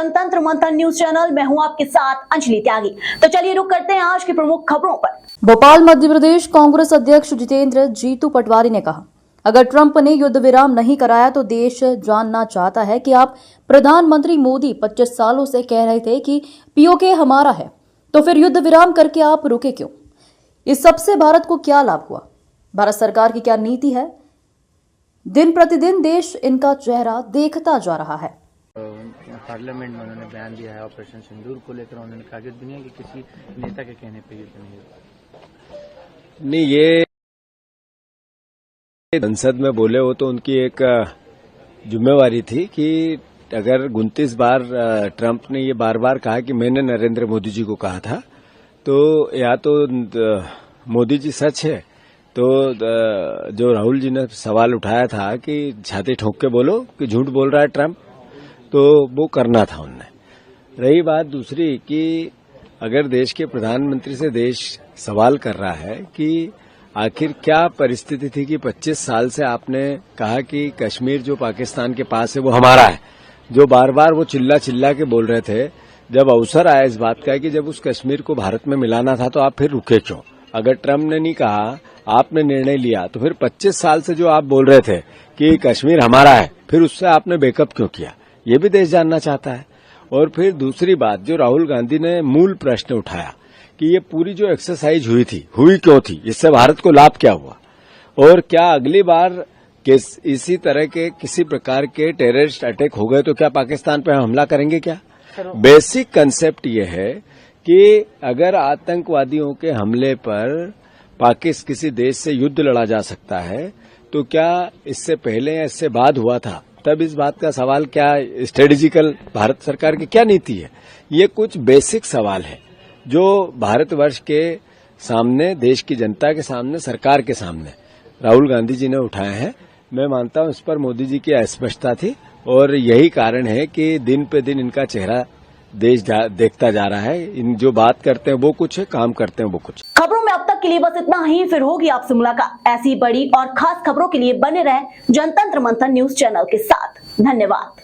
जनतंत्र मंथन news channel. मैं हूं आपके साथ अंजलि त्यागी। तो चलिए रुक करते हैं आज की प्रमुख खबरों पर। भोपाल मध्य प्रदेश कांग्रेस अध्यक्ष जितेंद्र जीतू पटवारी ने कहा, अगर ट्रंप ने युद्ध विराम नहीं कराया तो देश जानना चाहता है कि आप प्रधानमंत्री मोदी 25 सालों से कह रहे थे कि पीओके हमारा है, तो फिर युद्ध विराम करके आप रुके क्यों? इस सबसे भारत को क्या लाभ हुआ? भारत सरकार की क्या नीति है? दिन प्रतिदिन देश इनका चेहरा देखता जा रहा है। पार्लियामेंट में उन्होंने बयान दिया है ऑपरेशन सिंदूर को लेकर। उन्होंने कहा कि दुनिया के किसी नेता के कहने पर युद्ध नहीं, ये संसद में बोले हो तो उनकी एक जिम्मेवारी थी कि अगर 29 बार ट्रंप ने ये बार बार कहा कि मैंने नरेंद्र मोदी जी को कहा था, तो या तो मोदी जी सच है, तो जो राहुल जी ने सवाल उठाया था कि छाती ठोक के बोलो कि झूठ बोल रहा है ट्रंप, तो वो करना था उनने। रही बात दूसरी कि अगर देश के प्रधानमंत्री से देश सवाल कर रहा है कि आखिर क्या परिस्थिति थी कि 25 साल से आपने कहा कि कश्मीर जो पाकिस्तान के पास है वो हमारा है, जो बार बार वो चिल्ला चिल्ला के बोल रहे थे, जब अवसर आया इस बात का कि जब उस कश्मीर को भारत में मिलाना था तो आप फिर रुके क्यों? अगर ट्रंप ने नहीं कहा, आपने निर्णय लिया, तो फिर 25 साल से जो आप बोल रहे थे कि कश्मीर हमारा है, फिर उससे आपने बैकअप क्यों किया? ये भी देश जानना चाहता है। और फिर दूसरी बात, जो राहुल गांधी ने मूल प्रश्न उठाया कि ये पूरी जो एक्सरसाइज हुई क्यों थी, इससे भारत को लाभ क्या हुआ, और क्या अगली बार इसी तरह के किसी प्रकार के टेररिस्ट अटैक हो गए तो क्या पाकिस्तान पे हमला करेंगे क्या? बेसिक कंसेप्ट ये है कि अगर आतंकवादियों के हमले पर किसी देश से युद्ध लड़ा जा सकता है, तो क्या इससे पहले या इससे बाद हुआ था? तब इस बात का सवाल क्या स्ट्रेटेजिकल भारत सरकार की क्या नीति है? ये कुछ बेसिक सवाल है जो भारतवर्ष के सामने, देश की जनता के सामने, सरकार के सामने राहुल गांधी जी ने उठाए हैं। मैं मानता हूं इस पर मोदी जी की अस्पष्टता थी, और यही कारण है कि दिन पे दिन इनका चेहरा देश देखता जा रहा है। इन जो बात करते हैं वो कुछ है, काम करते हैं वो कुछ। खबरों में अब तक के लिए बस इतना ही। फिर होगी आपसे मुलाकात ऐसी बड़ी और खास खबरों के लिए बने रहे जनतंत्र मंथन न्यूज चैनल के साथ। धन्यवाद।